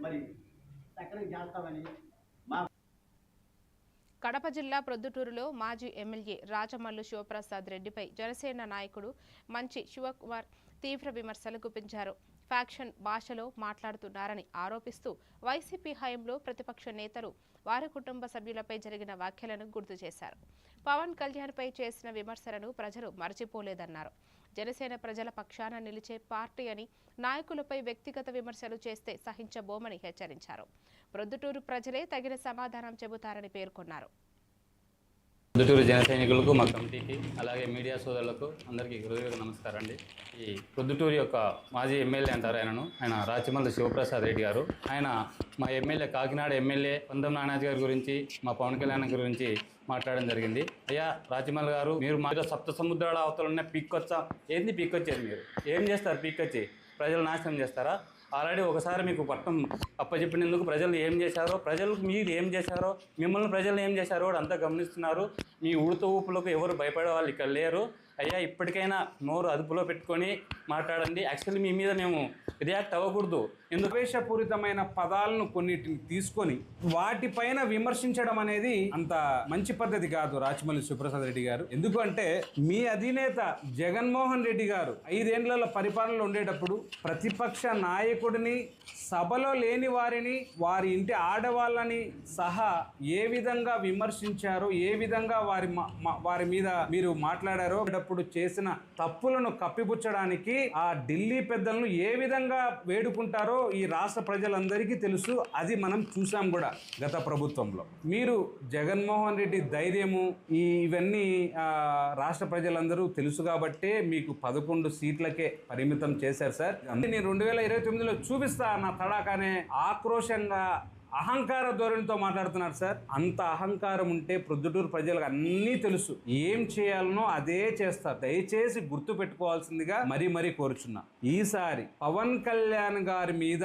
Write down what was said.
మరి చక్కగా చేస్తామని కడప జిల్లా ప్రొద్దుటూరులో మాజీ ఎమ్మెల్యే రాజమల్లు శివప్రసాద్ రెడ్డిపై జనసేన నాయకుడు మంచి శివకుమార్ తీవ్ర విమర్శలు గుప్పించారు. ఫ్యాక్షన్ భాషలో మాట్లాడుతున్నారని ఆరోపిస్తూ వైసీపీ హయాంలో ప్రతిపక్ష నేతలు వారి కుటుంబ సభ్యులపై జరిగిన వ్యాఖ్యలను గుర్తు చేశారు. పవన్ కళ్యాణ్పై చేసిన విమర్శలను ప్రజలు మరచిపోలేదన్నారు. జనసేన ప్రజల పక్షాన నిలిచే పార్టీ అని, నాయకులపై వ్యక్తిగత విమర్శలు చేస్తే సహించబోమని హెచ్చరించారు. ప్రొద్దుటూరు ప్రజలే తగిన సమాధానం చెబుతారని పేర్కొన్నారు. ప్రొద్దుటూరు జన సైనికులకు, మా కమిటీకి, అలాగే మీడియా సోదరులకు అందరికీ హృదయపూర్వక నమస్కారం అండి. ఈ ప్రొద్దుటూరు యొక్క మాజీ ఎమ్మెల్యే అంటారు ఆయన రాచమల్లు శివప్రసాద్ రెడ్డి గారు. ఆయన మా ఎమ్మెల్యే, కాకినాడ ఎమ్మెల్యే పొందం నానాజీ గారి గురించి, మా పవన్ కళ్యాణ్ గురించి మాట్లాడడం జరిగింది. అయ్యా రాచమల్లు గారు, మీరు మా సప్త సముద్రాల అవతలున్న పీక్కొచ్చా? ఏంది పీక్కొచ్చేది? మీరు ఏం చేస్తారు? పీక్కొచ్చి ప్రజలు నాశనం చేస్తారా? ఆల్రెడీ ఒకసారి మీకు పట్టం అప్పచెప్పినందుకు ప్రజలు ఏం చేశారో, ప్రజలకు మీరు ఏం చేశారో, మిమ్మల్ని ప్రజలు ఏం చేశారో కూడా అంతా గమనిస్తున్నారు. మీ ఉడత ఊపులకు ఎవరు భయపడే వాళ్ళు ఇక్కడ లేరు. అయ్యా ఇప్పటికైనా నోరు అదుపులో పెట్టుకొని మాట్లాడండి. యాక్చువల్లీ మీ మీద మేము రియాక్ట్ అవ్వకూడదు. ద్వేషపూరితమైన పదాలను కొన్నిటిని తీసుకొని వాటిపైన విమర్శించడం అనేది అంత మంచి పద్ధతి కాదు రాచమల్లి శివప్రసాద్ రెడ్డి గారు. ఎందుకంటే మీ అధినేత జగన్మోహన్ రెడ్డి గారు 5 ఏళ్ల పరిపాలనలో ఉండేటప్పుడు ప్రతిపక్ష నాయకుడిని, సభలో లేని వారిని, వారి ఇంటి ఆడవాళ్ళని సహా ఏ విధంగా విమర్శించారో, ఏ విధంగా వారి మీద మీరు మాట్లాడారో, అప్పుడు చేసిన తప్పులను కప్పిపుచ్చడానికి ఆ ఢిల్లీ పెద్దలను ఏ విధంగా వేడుకుంటారో ఈ రాష్ట్ర ప్రజలందరికీ తెలుసు. అది మనం చూసాం కూడా గత ప్రభుత్వంలో. మీరు జగన్మోహన్ రెడ్డి ధైర్యము ఇవన్నీ రాష్ట్ర ప్రజలందరూ తెలుసు కాబట్టే మీకు 11 సీట్లకే పరిమితం చేశారు సార్. నేను 2029లో చూపిస్తా నా తడాకానే ఆక్రోశంగా, అహంకార ధోరణితో మాట్లాడుతున్నారు సార్. అంత అహంకారం ఉంటే ప్రొద్దుటూరు ప్రజలకు అన్నీ తెలుసు. ఏం చేయాలనో అదే చేస్తారు. దయచేసి గుర్తు పెట్టుకోవాల్సిందిగా మరీ కోరుచున్నా. ఈసారి పవన్ కళ్యాణ్ గారి మీద